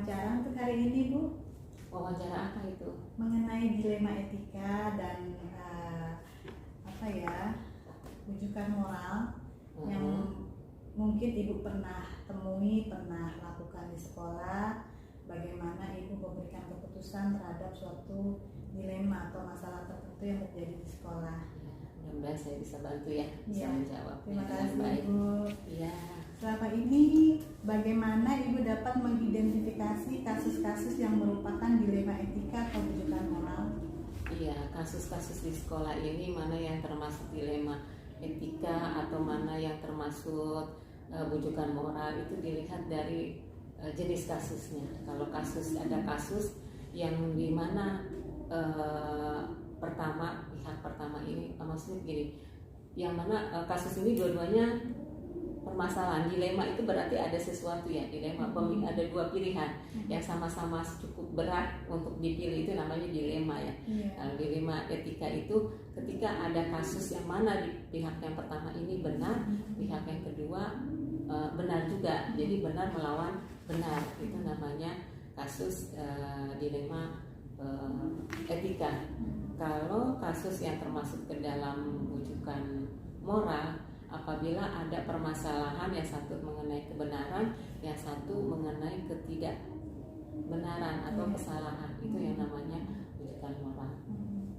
wawancara untuk hari ini, Bu. Wawancara apa itu? Mengenai dilema etika dan rujukan moral yang mungkin Ibu pernah temui, pernah lakukan di sekolah. Bagaimana Ibu memberikan keputusan terhadap suatu dilema atau masalah tertentu yang terjadi di sekolah. Mudah-mudahan saya bisa bantu ya, bisa menjawab. Terima kasih Ibu. Iya. Selama ini bagaimana Ibu dapat mengidentifikasi kasus-kasus yang merupakan dilema etika atau rujukan moral? Iya, kasus-kasus di sekolah ini mana yang termasuk dilema etika atau mana yang termasuk rujukan moral itu dilihat dari jenis kasusnya. Kalau ada kasus yang dimana pihak pertama ini maksudnya gini, yang mana kasus ini dua-duanya permasalahan. Dilema itu berarti ada sesuatu ya, dilema ada dua pilihan yang sama-sama cukup berat untuk dipilih, itu namanya dilema ya. Dilema etika itu ketika ada kasus yang mana di pihak yang pertama ini benar, pihak yang kedua benar juga, jadi benar melawan benar, itu namanya kasus dilema etika. Kalau kasus yang termasuk ke dalam rujukan moral, apabila ada permasalahan yang satu mengenai kebenaran, yang satu mengenai ketidakbenaran atau kesalahan, itu yang namanya rujukan moral.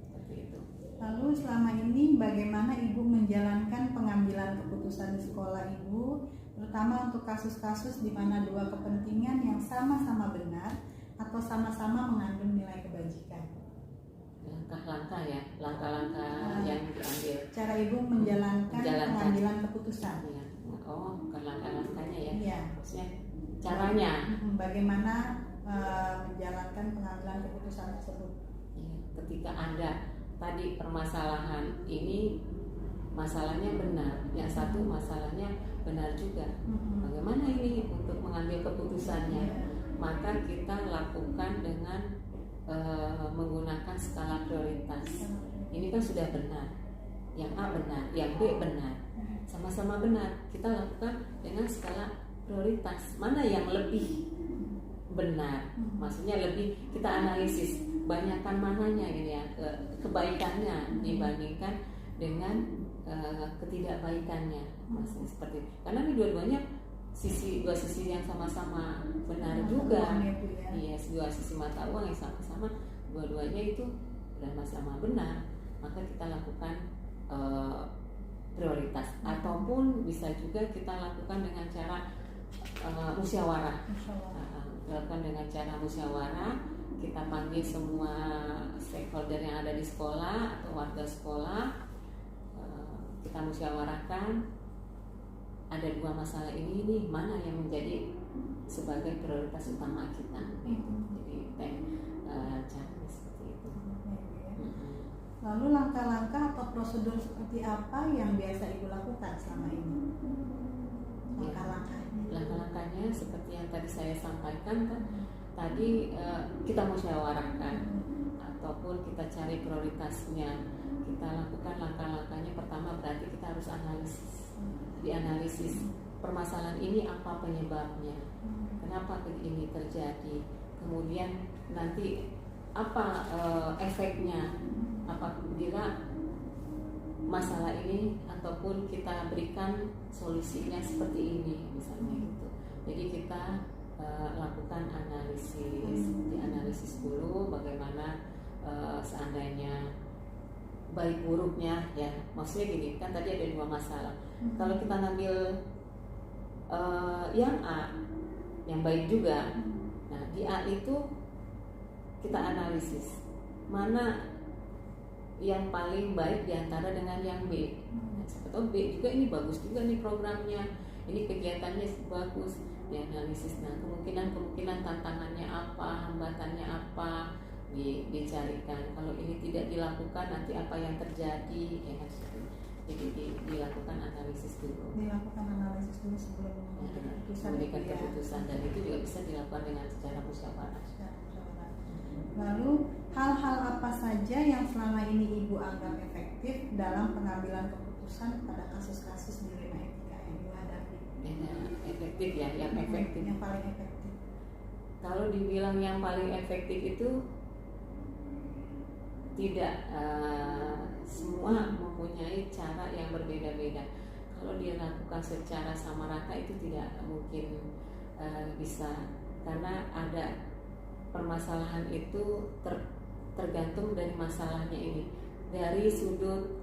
Seperti itu. Lalu selama ini bagaimana Ibu menjalankan pengambilan keputusan di sekolah Ibu, terutama untuk kasus-kasus di mana dua kepentingan yang sama-sama benar atau sama-sama mengandung nilai kebajikan? Langkah-langkah ya, langkah-langkah yang diambil. Cara Ibu menjalankan pengambilan keputusan. Ya. Oh, bukan langkah-langkahnya ya. Iya. Maksudnya caranya. Bagaimana menjalankan pengambilan keputusan tersebut? Ya, ketika ada tadi permasalahan ini, masalahnya benar, yang satu masalahnya benar juga. Bagaimana ini untuk mengambil keputusannya? Maka kita lakukan dengan menggunakan skala prioritas. Ini kan sudah benar, yang A benar, yang B benar, sama-sama benar. Kita lakukan dengan skala prioritas. Mana yang lebih benar? Maksudnya lebih kita analisis banyakkan mananya ini ya, kebaikannya dibandingkan dengan ketidakbaikannya. Maksudnya seperti itu. Karena ini dua-duanya dua sisi yang sama-sama benar juga. Iya, dua sisi mata uang yang sama-sama, dua-duanya itu sama-sama benar. Maka kita lakukan prioritas, ataupun bisa juga kita lakukan dengan cara musyawarah. Lakukan dengan cara musyawarah. Kita panggil semua stakeholder yang ada di sekolah atau warga sekolah. Kita musyawarahkan. Ada dua masalah ini nih, mana yang menjadi sebagai prioritas utama kita. Jadi caranya seperti itu. Lalu langkah-langkah atau prosedur seperti apa yang biasa Ibu lakukan selama ini? Langkah-langkahnya seperti yang tadi saya sampaikan kan. Tadi kita musyawarahkan ataupun kita cari prioritasnya. Kita lakukan langkah-langkahnya. Pertama berarti kita harus dianalisis permasalahan ini apa penyebabnya, kenapa ini terjadi, kemudian nanti apa efeknya apabila masalah ini ataupun kita berikan solusinya seperti ini misalnya gitu. Jadi kita lakukan dianalisis dulu bagaimana seandainya baik buruknya ya. Maksudnya gini, kan tadi ada dua masalah. Kalau kita ngambil yang A, yang baik juga, nah di A itu kita analisis mana yang paling baik diantara dengan yang B. Nah, siapa tahu B juga ini bagus juga nih programnya, ini kegiatannya bagus, dianalisis. Nah kemungkinan tantangannya apa, hambatannya apa, dicarikan. Kalau ini tidak dilakukan nanti apa yang terjadi ya. Jadi dilakukan analisis dulu. Sebelum memberikan keputusan, dan itu juga bisa dilakukan dengan secara musyawarah. Lalu hal-hal apa saja yang selama ini Ibu anggap efektif dalam pengambilan keputusan pada kasus-kasus dilema etika yang Ibu hadapi? Efektif ya, yang efektif. Yang paling efektif. Kalau dibilang yang paling efektif itu tidak, semua mempunyai cara yang berbeda-beda. Kalau dilakukan secara sama rata itu tidak mungkin bisa, karena ada permasalahan itu tergantung dari masalahnya ini. Dari sudut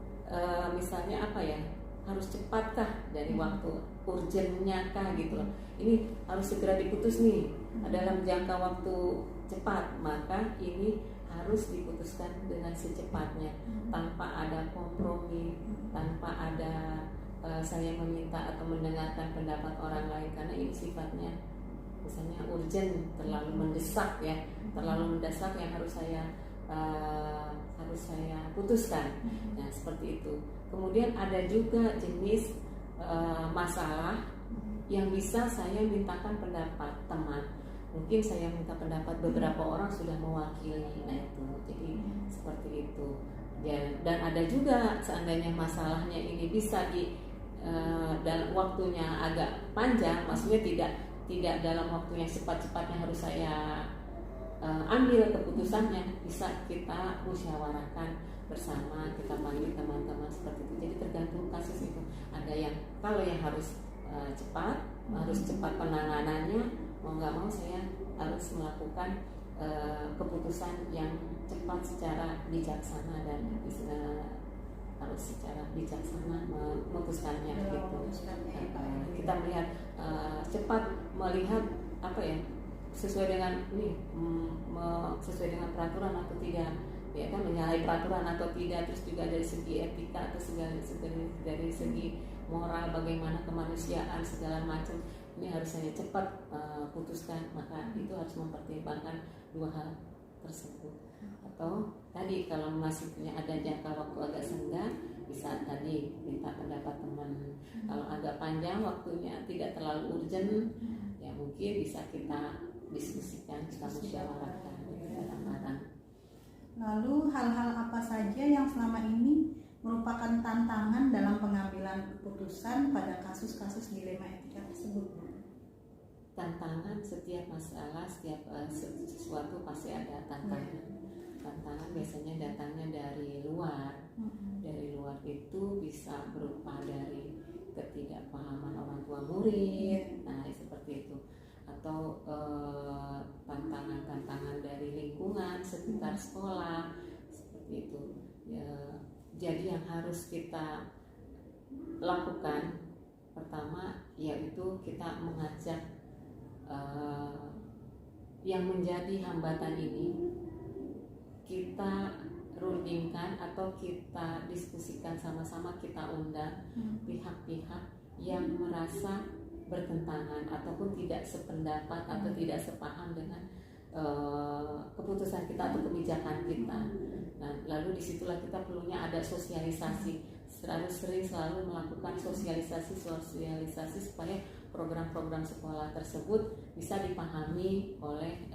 misalnya apa ya, harus cepatkah dari waktu urgennya kah gitu loh. Ini harus segera diputus nih dalam jangka waktu cepat, maka ini harus diputuskan dengan secepatnya tanpa ada kompromi, tanpa ada saya meminta atau mendengarkan pendapat orang lain, karena ini sifatnya misalnya urgent, terlalu mendesak ya, terlalu mendesak yang harus saya putuskan. Nah seperti itu. Kemudian ada juga jenis masalah yang bisa saya mintakan pendapat teman. Mungkin saya minta pendapat beberapa orang sudah mewakili, nah itu, jadi seperti itu. Dan ada juga seandainya masalahnya ini bisa dalam waktunya agak panjang, maksudnya tidak dalam waktu yang cepat-cepatnya harus saya ambil keputusannya, bisa kita musyawarahkan bersama, kita panggil teman-teman seperti itu. Jadi tergantung kasus itu. Ada yang kalau yang harus cepat, harus cepat penanganannya, mau nggak mau saya harus melakukan keputusan yang cepat secara bijaksana dan harus secara bijaksana memutuskannya gitu. Kita melihat cepat melihat apa ya, sesuai dengan ini sesuai dengan peraturan atau tidak, ya kan, menyalahi peraturan atau tidak, terus juga dari segi etika atau dari segi moral, bagaimana kemanusiaan segala macam, ini harus saya cepat putuskan, maka itu harus mempertimbangkan dua hal tersebut. Atau tadi kalau masih punya ada jangka waktu agak senggang, bisa tadi minta pendapat teman. Kalau agak panjang waktunya, tidak terlalu urgent, ya mungkin bisa kita diskusikan, kita musyawarahkan kadang-kadang. Lalu hal-hal apa saja yang selama ini merupakan tantangan dalam pengambilan keputusan pada kasus-kasus dilema etika tersebut? Tantangan, setiap masalah, setiap sesuatu pasti ada tantangan. Tantangan biasanya datangnya dari luar. Dari luar itu bisa berupa dari ketidakpahaman orang tua murid, nah seperti itu. Atau tantangan-tantangan dari lingkungan sekitar sekolah, seperti itu ya. Jadi yang harus kita lakukan pertama yaitu kita mengajak yang menjadi hambatan ini, kita rundingkan atau kita diskusikan sama-sama, kita undang pihak-pihak yang merasa bertentangan ataupun tidak sependapat atau tidak sepaham dengan keputusan kita atau kebijakan kita. Nah, lalu disitulah kita perlunya ada sosialisasi, selalu melakukan sosialisasi supaya program-program sekolah tersebut bisa dipahami oleh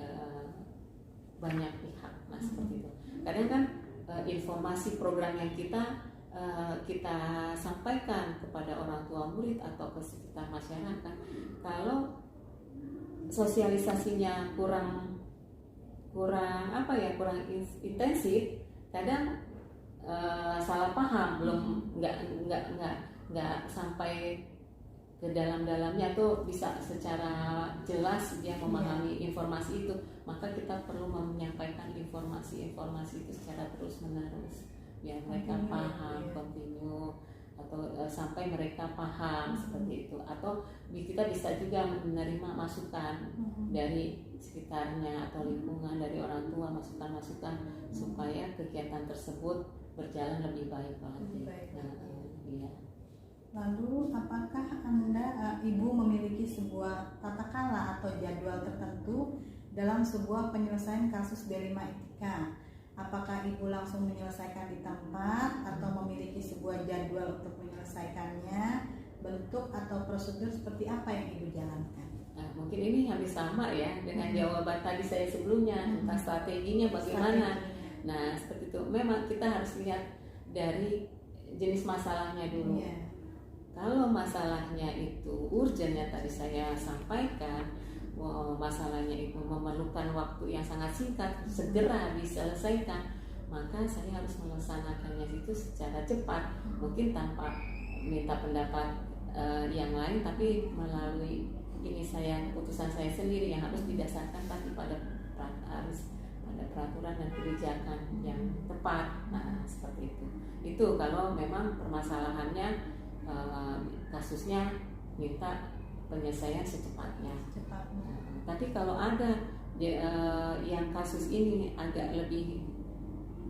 banyak pihak. Nah seperti itu. Kadang kan informasi program yang kita sampaikan kepada orang tua murid atau ke sekitar masyarakat, kalau sosialisasinya kurang intensif, kadang salah paham, nggak sampai ke dalam-dalamnya tuh bisa secara jelas dia memahami informasi itu, maka kita perlu menyampaikan informasi itu secara terus-menerus biar mereka paham, continue, atau sampai mereka paham seperti itu. Atau kita bisa juga menerima masukan dari sekitarnya atau lingkungan, dari orang tua, masukan-masukan supaya kegiatan tersebut berjalan lebih baik lagi. Iya. Lalu apakah Ibu memiliki sebuah tata cara atau jadwal tertentu dalam sebuah penyelesaian kasus dilema etika? Apakah Ibu langsung menyelesaikan di tempat atau memiliki sebuah jadwal untuk menyelesaikannya? Bentuk atau prosedur seperti apa yang Ibu jalankan? Nah, mungkin ini hampir sama ya dengan jawaban tadi saya sebelumnya tentang strateginya bagaimana. Nah seperti itu, memang kita harus lihat dari jenis masalahnya dulu. Kalau masalahnya itu urgent yang tadi saya sampaikan, masalahnya itu memerlukan waktu yang sangat singkat, segera diselesaikan, maka saya harus melaksanakannya itu secara cepat, mungkin tanpa minta pendapat yang lain, tapi melalui ini keputusan saya sendiri yang harus didasarkan tadi pada peraturan dan kebijakan yang tepat. Nah, seperti itu. Itu kalau memang permasalahannya kasusnya minta penyelesaian secepatnya. Tapi kalau ada yang kasus ini agak lebih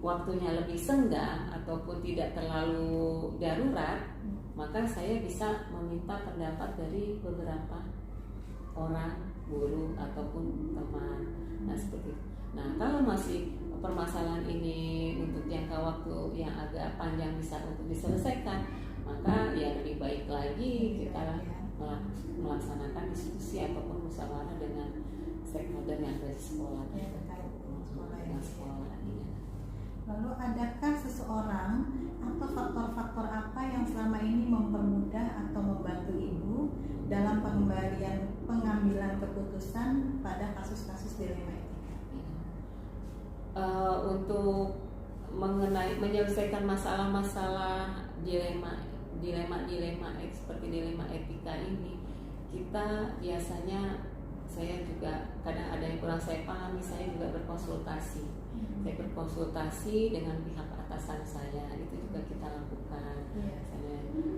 waktunya lebih senggang ataupun tidak terlalu darurat, maka saya bisa meminta pendapat dari beberapa orang, guru ataupun teman. Nah, seperti itu. Nah, kalau masih permasalahan ini untuk jangka waktu yang agak panjang bisa untuk diselesaikan, maka ya lebih baik lagi kita melaksanakan diskusi ataupun musyawarah dengan stakeholder yang ada di sekolah. Sekolah. Lalu adakah seseorang atau faktor-faktor apa yang selama ini mempermudah atau membantu Ibu dalam pengambilan keputusan pada kasus-kasus dilema etika? Untuk menyelesaikan masalah-masalah dilema seperti dilema etika ini, kita biasanya, saya juga kadang ada yang kurang saya pahami, saya juga berkonsultasi. Saya berkonsultasi dengan pihak atasan saya, itu juga kita lakukan.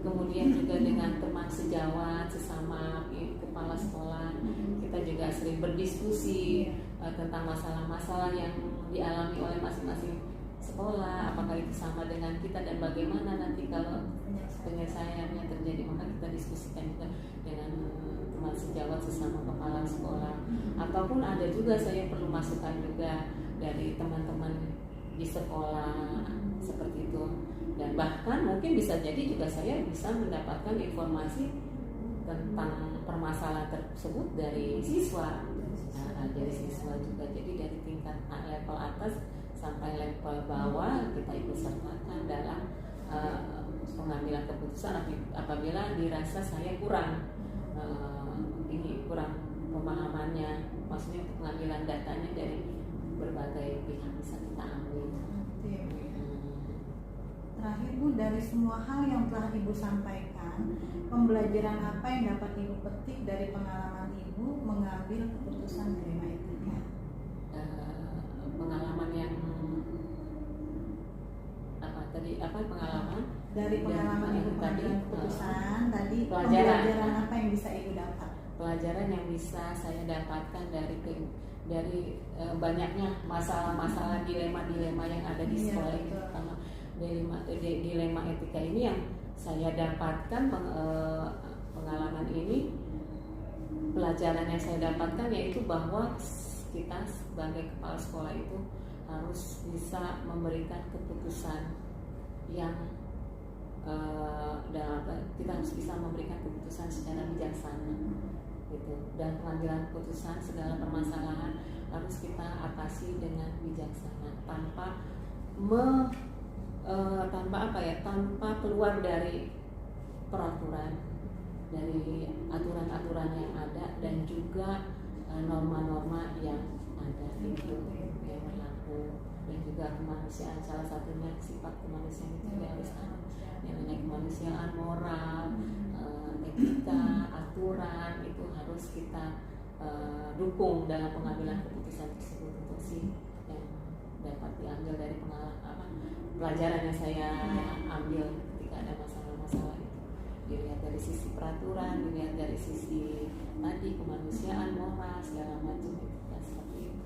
Kemudian juga dengan teman sejawat, sesama kepala sekolah, kita juga sering berdiskusi tentang masalah-masalah yang dialami oleh masing-masing sekolah, apakah itu sama dengan kita dan bagaimana nanti kalau penyelesaiannya terjadi, maka kita diskusikan juga dengan teman sejawat sesama kepala sekolah. Ataupun ada juga saya perlu masukan juga dari teman-teman di sekolah seperti itu, dan bahkan mungkin bisa jadi juga saya bisa mendapatkan informasi tentang permasalahan tersebut dari siswa. Dari siswa juga, jadi dari tingkat level atas sampai level bawah kita ikut sertakan dalam pengambilan keputusan apabila dirasa saya kurang pemahamannya, maksudnya untuk pengambilan datanya dari berbagai pihak bisa kita ambil. Terakhir Bu, dari semua hal yang telah Ibu sampaikan, pembelajaran apa yang dapat Ibu petik dari pengalaman Ibu mengambil keputusan dilema etika? Pengalaman yang pengalaman dari pengalaman Ibu pengambilan keputusan tadi, pembelajaran apa yang bisa Ibu dapat? Pelajaran yang bisa saya dapatkan dari banyaknya masalah-masalah dilema yang ada di sekolah ini, terutama dilema etika ini yang saya dapatkan pengalaman ini, pelajaran yang saya dapatkan yaitu bahwa kita sebagai kepala sekolah itu harus bisa memberikan keputusan yang kita harus bisa memberikan keputusan secara bijaksana gitu, dan pengambilan keputusan segala permasalahan harus kita atasi dengan bijaksana tanpa keluar dari peraturan, dari aturan-aturan yang ada dan juga norma-norma yang ada itu yang berlaku, dan juga kemanusiaan, salah satunya sifat kemanusiaan itu juga harus ada, nilai kemanusiaan, moral, etika, aturan itu harus kita dukung dalam pengambilan keputusan tersebut. Untuk yang dapat diambil dari pelajaran yang saya ambil ketika ada masalah-masalah itu, dilihat dari sisi peraturan, dilihat dari sisi tadi kemanusiaan, moral, segala macam itu seperti itu.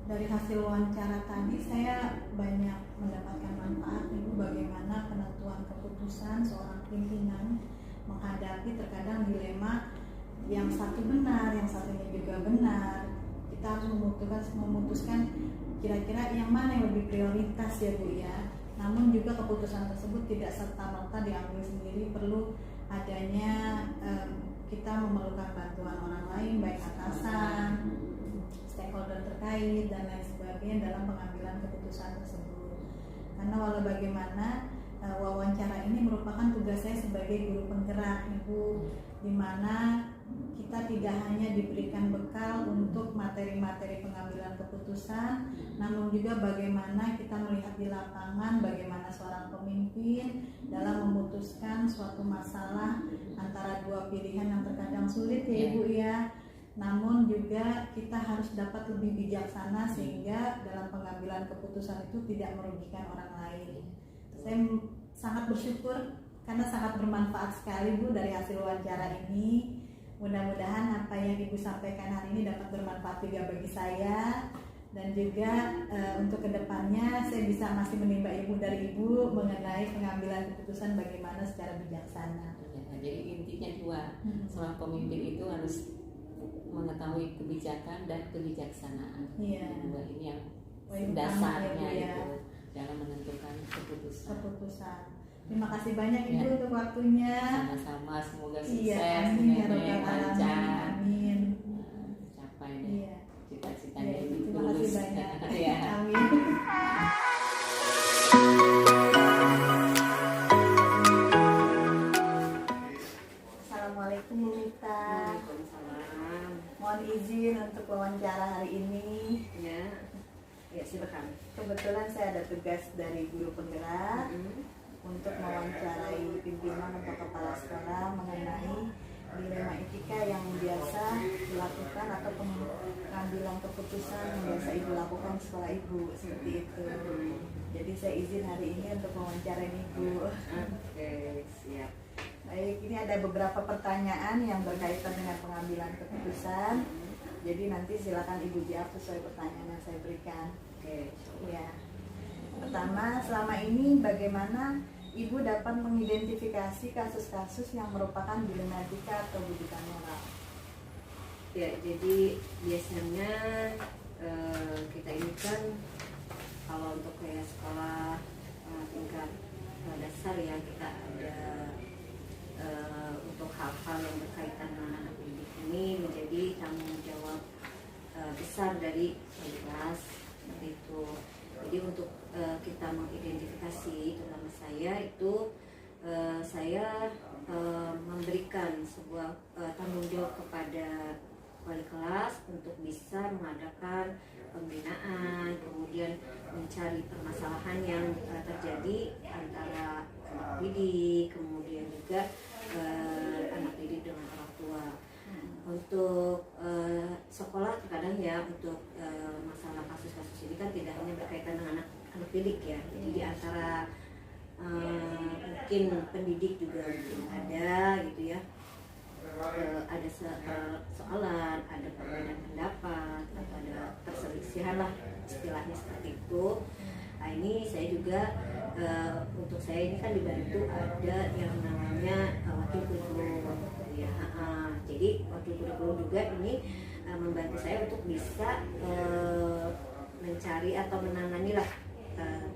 Dari hasil wawancara tadi saya banyak mendapatkan manfaat Ibu, bagaimana penentuan keputusan seorang pimpinan menghadapi terkadang dilema yang satu benar, yang satunya juga benar. Kita harus memutuskan kira-kira yang mana yang lebih prioritas ya Bu ya. Namun juga keputusan tersebut tidak serta-merta diambil sendiri, perlu adanya kita memerlukan bantuan orang lain, baik atasan, stakeholder terkait dan lain sebagainya dalam pengambilan keputusan tersebut. Karena walau bagaimana wawancara ini merupakan tugas saya sebagai guru penggerak Ibu, di mana kita tidak hanya diberikan bekal untuk materi-materi pengambilan keputusan, namun juga bagaimana kita melihat di lapangan, bagaimana seorang pemimpin dalam memutuskan suatu masalah antara dua pilihan yang terkadang sulit ya Ibu ya. Namun juga kita harus dapat lebih bijaksana sehingga dalam pengambilan keputusan itu tidak merugikan orang lain. Saya sangat bersyukur karena sangat bermanfaat sekali Bu dari hasil wawancara ini. Mudah-mudahan apa yang Ibu sampaikan hari ini dapat bermanfaat juga bagi saya, dan juga untuk kedepannya saya bisa masih menimba ilmu dari Ibu mengenai pengambilan keputusan bagaimana secara bijaksana. Ya, jadi intinya dua, seorang pemimpin itu harus mengetahui kebijakan dan kebijaksanaan. Dua ini yang dasarnya itu dalam menentukan keputusan. Terima kasih banyak Ibu untuk waktunya. Sama-sama, semoga sukses, lancar, amin. Capai deh cita-citanya Ibu. Terima kasih banyak. Amin. Assalamualaikum Bu Mita. Waalaikumsalam. Mohon izin untuk wawancara hari ini. Ya silakan. Kebetulan saya ada tugas dari guru penggerak untuk mewawancarai pimpinan atau kepala sekolah mengenai dilema etika yang biasa dilakukan atau pengambilan keputusan yang biasa Ibu lakukan di sekolah Ibu, seperti itu. Jadi saya izin hari ini untuk mewawancarai Ibu. Oke, siap. Baik, ini ada beberapa pertanyaan yang berkaitan dengan pengambilan keputusan. Jadi nanti silakan Ibu jawab sesuai pertanyaan yang saya berikan. Oke. Ya. Pertama, selama ini bagaimana Ibu dapat mengidentifikasi kasus-kasus yang merupakan dilema etika atau bujukan moral? Ya, jadi biasanya kita ini kan kalau untuk kayak sekolah tingkat dasar ya, kita ada untuk hal-hal yang berkaitan dengan anak didik ini menjadi tanggung jawab besar dari kelas seperti itu. Jadi untuk kita mengidentifikasi, terutama saya itu saya memberikan sebuah tanggung jawab kepada wali kelas untuk bisa mengadakan pembinaan, kemudian mencari permasalahan yang terjadi antara anak didik, kemudian juga anak didik dengan orang tua. Untuk sekolah terkadang ya untuk masalah kasus-kasus ini kan tidak hanya berkaitan dengan anak didik ya, jadi di antara mungkin pendidik juga ada gitu ya, ada soalan, ada perbedaan pendapat atau ada perselisihan lah istilahnya seperti itu. Nah ini saya juga untuk saya ini kan dibantu ada yang namanya wakil kurikulum ya. Jadi wakil kurikulum juga ini membantu saya untuk bisa mencari atau menangani lah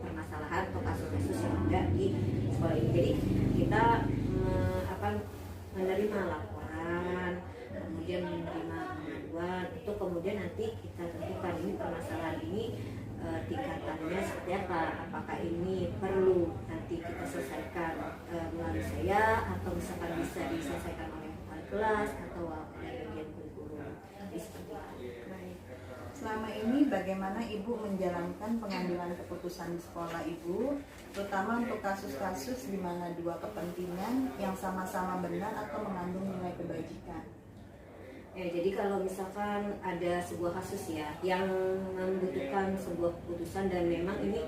permasalahan atau kasus-kasus yang ada di sekolah ini. Jadi kita menerima laporan, kemudian menerima pengaduan, itu kemudian nanti kita tentukan ini permasalahan ini tingkatannya seperti apa, apakah ini perlu nanti kita selesaikan melalui saya atau misalkan bisa diselesaikan oleh wali kelas atau bagian kurikulum. Seperti itu. Baik. Selama ini bagaimana Ibu menjalankan pengambilan keputusan di sekolah Ibu, terutama untuk kasus-kasus di mana dua kepentingan yang sama-sama benar atau mengandung nilai kebajikan? Ya, jadi kalau misalkan ada sebuah kasus ya yang membutuhkan sebuah keputusan dan memang ini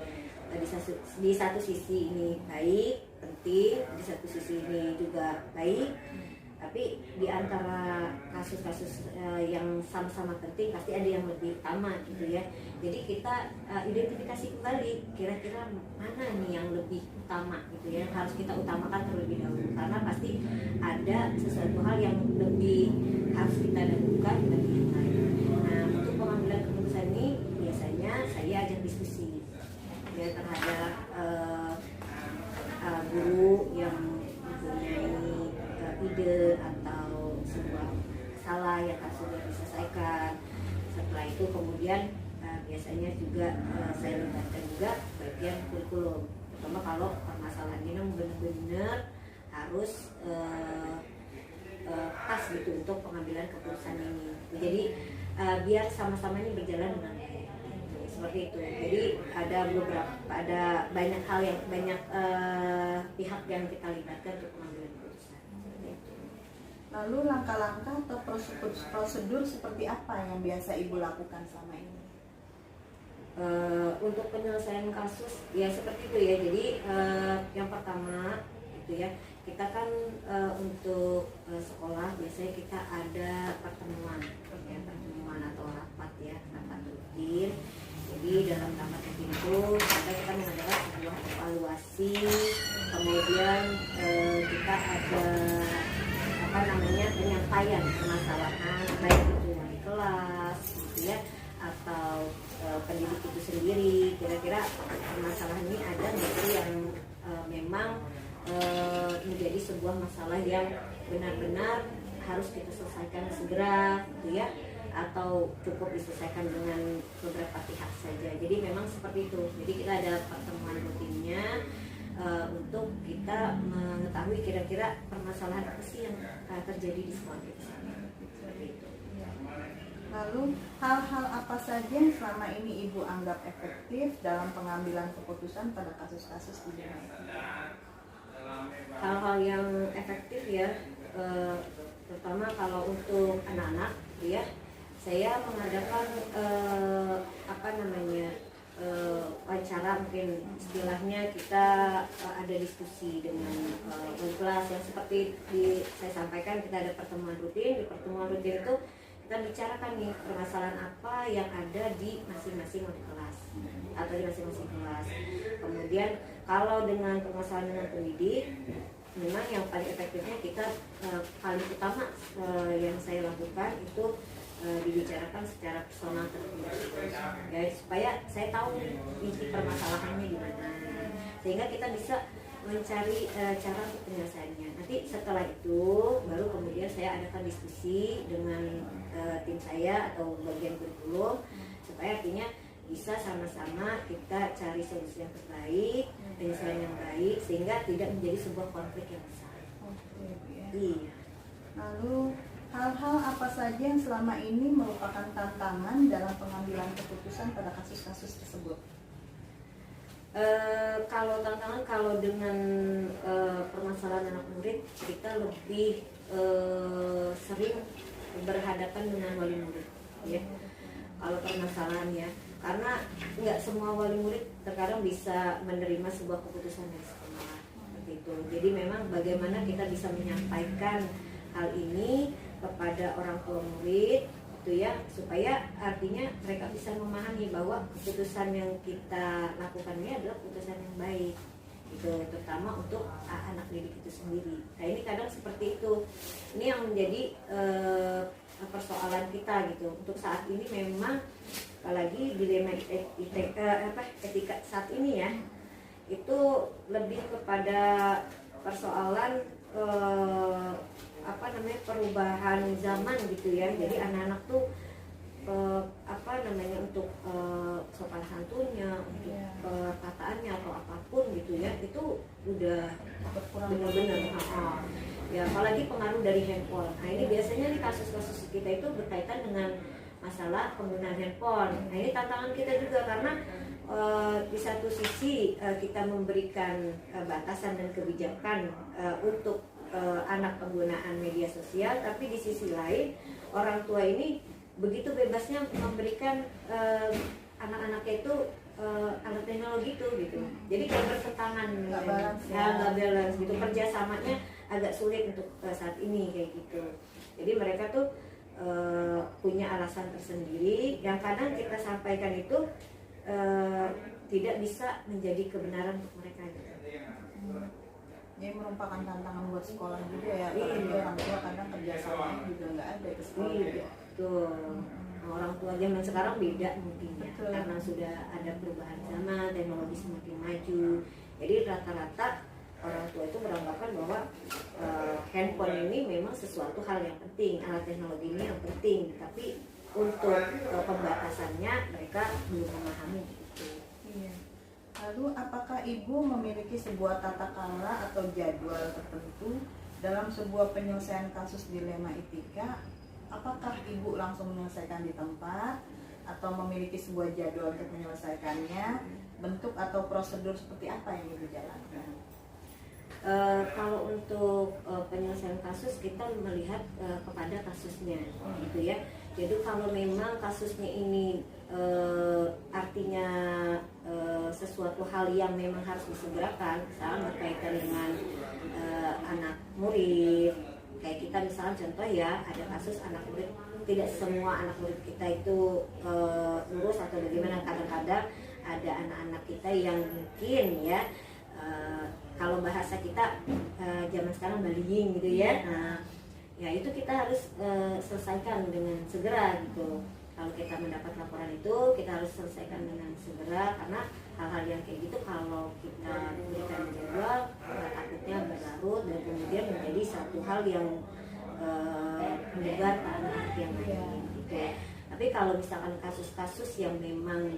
di satu sisi ini baik, penting, di satu sisi ini juga baik, tapi di antara kasus-kasus yang sama-sama penting pasti ada yang lebih utama gitu ya. Jadi kita identifikasi kembali kira-kira mana nih yang lebih utama gitu ya, harus kita utamakan terlebih dahulu karena pasti ada sesuatu hal yang lebih harus kita lakukan bagi yang lain. Nah untuk pengambilan keputusan ini biasanya saya ajak diskusi ya terhadap guru yang mempunyai ide atau sebuah masalah yang harus sudah diselesaikan. Setelah itu kemudian biasanya juga saya libatkan juga bagian kurikulum, terutama kalau permasalahan ini benar-benar harus pas khas gitu untuk pengambilan keputusan ini. Jadi biar sama-sama ini berjalan dengan baik. Seperti itu. Jadi ada banyak hal yang banyak pihak yang kita libatkan untuk pengambilan keputusan. Seperti itu. Lalu langkah-langkah atau prosedur seperti apa yang biasa Ibu lakukan selama ini? Untuk penyelesaian kasus ya seperti itu ya. Jadi yang pertama itu ya, kita kan untuk sekolah biasanya kita ada pertemuan atau rapat ya, rapat rutin. Jadi dalam rapat rutin itu kita mengadakan sebuah evaluasi, kemudian kita ada penyampaian permasalahan baik itu wali kelas gitu ya, atau pendidik itu sendiri, kira-kira permasalahan ini ada nggak sih yang memang menjadi sebuah masalah yang benar-benar harus kita selesaikan segera gitu ya, atau cukup diselesaikan dengan beberapa pihak saja. Jadi memang seperti itu. Jadi kita ada pertemuan rutinnya untuk kita mengetahui kira-kira permasalahan apa sih yang terjadi di sekolah kita. Seperti itu. Lalu hal-hal apa saja yang selama ini Ibu anggap efektif dalam pengambilan keputusan pada kasus-kasus di dunia? Hal-hal yang efektif ya, terutama kalau untuk anak-anak ya, saya mengadakan wawancara, mungkin istilahnya kita ada diskusi dengan kelas yang seperti saya sampaikan. Kita ada pertemuan rutin. Di pertemuan rutin itu kita bicarakan nih permasalahan apa yang ada di masing-masing kelas atau di masing-masing kelas. Kemudian kalau dengan permasalahan dengan pendidik, memang yang paling efektifnya kita paling utama yang saya lakukan itu dibicarakan secara personal terus ya, supaya saya tahu inti permasalahannya di mana, sehingga kita bisa mencari cara untuk penyelesaiannya. Nanti setelah itu baru kemudian saya adakan diskusi dengan tim saya atau bagian kurikulum, supaya artinya bisa sama-sama kita cari solusi yang terbaik, penyelesaian yang baik, sehingga tidak menjadi sebuah konflik yang besar. Ya. Iya. Lalu hal-hal apa saja yang selama ini merupakan tantangan dalam pengambilan keputusan pada kasus-kasus tersebut? Kalau dengan permasalahan anak murid, kita lebih sering berhadapan dengan wali murid ya. Kalau permasalahan ya, karena nggak semua wali murid terkadang bisa menerima sebuah keputusan dari sekolah seperti itu. Jadi memang bagaimana kita bisa menyampaikan hal ini kepada orang tua murid itu ya, supaya artinya mereka bisa memahami bahwa keputusan yang kita lakukan ini adalah keputusan yang baik itu, terutama untuk anak didik itu sendiri. Nah ini kadang seperti itu. Ini yang menjadi persoalan kita gitu. Untuk saat ini memang apalagi dilema etika saat ini ya, itu lebih kepada persoalan perubahan zaman gitu ya. Jadi anak-anak tuh untuk sopan santunnya, untuk perkataannya atau apapun gitu ya, itu udah berkurang benar-benar. Ya apalagi pengaruh dari handphone. Nah ini biasanya nih kasus-kasus kita itu berkaitan dengan masalah penggunaan handphone. Nah ini tantangan kita juga, karena di satu sisi kita memberikan batasan dan kebijakan untuk anak penggunaan media sosial, tapi di sisi lain orang tua ini begitu bebasnya memberikan anak-anaknya itu alat teknologi itu gitu. Jadi kayak bertentangan, nggak balance gitu. Kerjasamanya agak sulit untuk saat ini kayak gitu. Jadi mereka tuh punya alasan tersendiri yang kadang kita sampaikan itu tidak bisa menjadi kebenaran untuk mereka gitu. Jadi merupakan tantangan buat sekolah juga ya, apalagi orang tua kadang kerjasamanya juga nggak ada ke sekolah. Betul. Orang tua zaman sekarang beda mungkin ya, karena sudah ada perubahan zaman, teknologi semakin maju. Jadi rata-rata orang tua itu beranggapan bahwa handphone ini memang sesuatu hal yang penting, alat teknologi ini yang penting, tapi untuk pembatasannya mereka belum memahami gitu. Iya. Lalu apakah Ibu memiliki sebuah tata kelola atau jadwal tertentu dalam sebuah penyelesaian kasus dilema etika, apakah ibu langsung menyelesaikan di tempat atau memiliki sebuah jadwal untuk menyelesaikannya? Bentuk atau prosedur seperti apa yang ibu jalankan? Kalau untuk penyelesaian kasus kita melihat kepada kasusnya, gitu ya. Jadi kalau memang kasusnya ini artinya sesuatu hal yang memang harus disegerakan, misalnya berkaitan dengan anak murid, kayak kita misalnya contoh ya, ada kasus anak murid, tidak semua anak murid kita itu lulus atau bagaimana, kadang-kadang ada anak-anak kita yang mungkin ya kalau bahasa kita zaman sekarang bullying gitu ya. Nah, ya itu kita harus selesaikan dengan segera gitu. Kalau kita mendapat laporan itu kita harus selesaikan dengan segera, karena hal-hal yang kayak gitu kalau kita berikan jadwal takutnya berlarut dan kemudian menjadi satu hal yang menyebar anak yang lain gitu. Tapi kalau misalkan kasus-kasus yang memang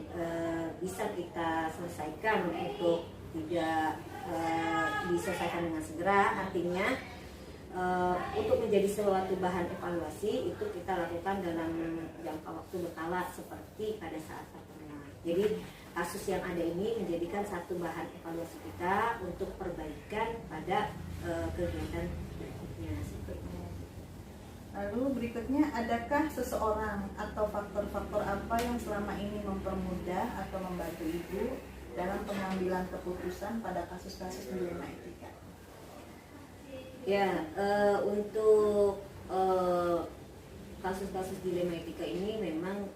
bisa kita selesaikan untuk tidak diselesaikan dengan segera, artinya untuk menjadi suatu bahan evaluasi itu kita lakukan dalam jangka waktu berkala seperti pada saat pertemuan. Jadi kasus yang ada ini menjadikan satu bahan evaluasi kita untuk perbaikan pada kegiatan berikutnya. Lalu berikutnya, adakah seseorang atau faktor-faktor apa yang selama ini mempermudah atau membantu ibu dalam pengambilan keputusan pada kasus-kasus dilema etika? Ya, untuk kasus-kasus dilema etika ini memang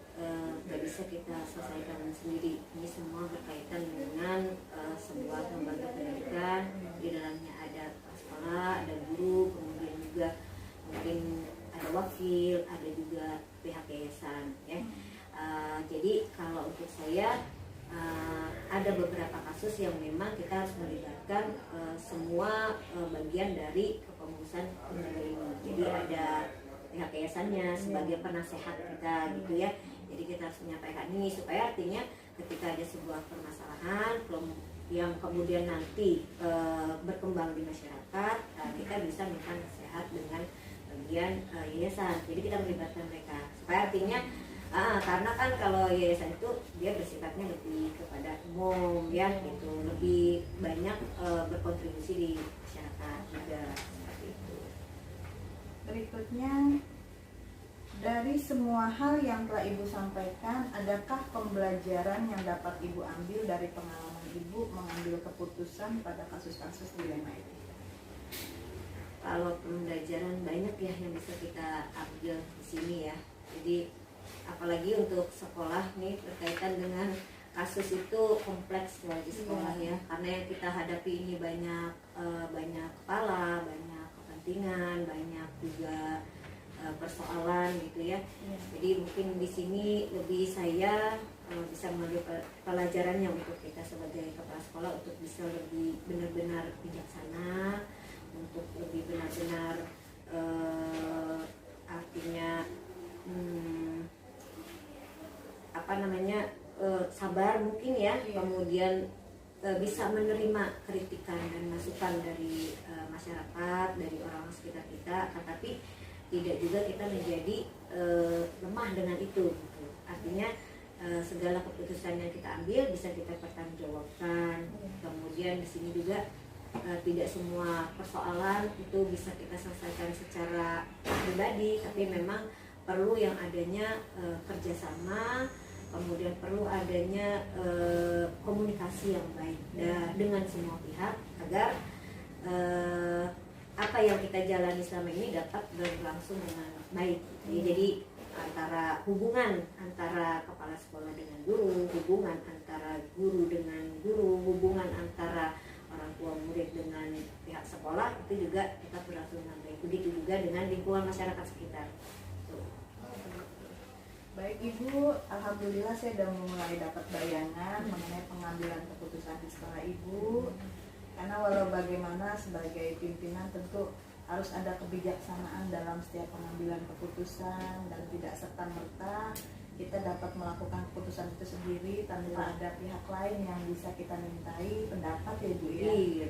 gak bisa kita selesaikan sendiri. Ini semua berkaitan dengan sebuah lembaga pendidikan. Di dalamnya ada kepala sekolah, ada guru, kemudian juga mungkin ada wakil, ada juga pihak yayasan. Ya. Jadi kalau untuk saya ada beberapa kasus yang memang kita harus melibatkan semua bagian dari kepengurusan lembaga ini. Jadi ada pihak yayasannya sebagai penasehat kita gitu ya. Jadi kita harus menyampaikan ini supaya artinya ketika ada sebuah permasalahan yang kemudian nanti berkembang di masyarakat, kita bisa minta nasihat dengan bagian yayasan. Jadi kita melibatkan mereka supaya artinya karena kan kalau yayasan itu dia bersifatnya lebih kepada umum ya gitu, lebih banyak berkontribusi di masyarakat juga seperti itu. Berikutnya, dari semua hal yang telah ibu sampaikan, adakah pembelajaran yang dapat ibu ambil dari pengalaman ibu mengambil keputusan pada kasus-kasus dilema etika? Kalau pembelajaran banyak ya yang bisa kita ambil di sini ya. Jadi apalagi untuk sekolah nih berkaitan dengan kasus itu kompleks di sekolah ya, karena yang kita hadapi ini banyak kepala, banyak kepentingan, banyak juga persoalan gitu ya. Jadi mungkin di sini lebih saya bisa mengambil pelajarannya untuk kita sebagai kepala sekolah untuk bisa lebih benar-benar bijaksana, untuk lebih benar-benar artinya sabar mungkin ya, kemudian bisa menerima kritikan dan masukan dari masyarakat, dari orang sekitar kita, tetapi tidak juga kita menjadi lemah dengan itu gitu. Artinya segala keputusan yang kita ambil bisa kita pertanggungjawabkan. Kemudian di sini juga tidak semua persoalan itu bisa kita selesaikan secara pribadi, tapi memang perlu yang adanya kerjasama, kemudian perlu adanya komunikasi yang baik dengan semua pihak agar apa yang kita jalani selama ini dapat berlangsung dengan baik. Jadi antara hubungan antara kepala sekolah dengan guru, hubungan antara guru dengan guru, hubungan antara orang tua murid dengan pihak sekolah itu juga kita berlangsung dengan baik. Begitu juga dengan lingkungan masyarakat sekitar. Baik Ibu, alhamdulillah saya sudah mulai dapat bayangan mengenai pengambilan keputusan di sekolah Ibu. Karena walau bagaimana sebagai pimpinan tentu harus ada kebijaksanaan dalam setiap pengambilan keputusan dan tidak serta-merta kita dapat melakukan keputusan itu sendiri tanpa ada pihak lain yang bisa kita mintai pendapat ya Bu ya. Iya.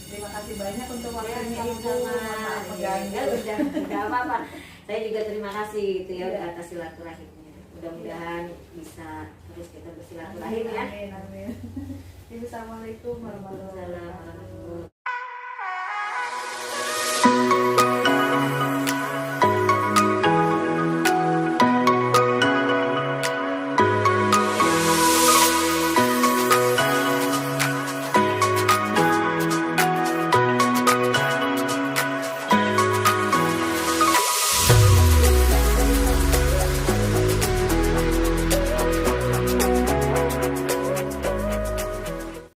Terima kasih banyak untuk waktunya Ibu. Sama-sama. Udah apa-apa. Saya juga terima kasih itu ya udah atas silaturahimnya. Mudah-mudahan bisa terus kita bersilaturahim ya. Amin. Amin. Assalamualaikum warahmatullahi wabarakatuh.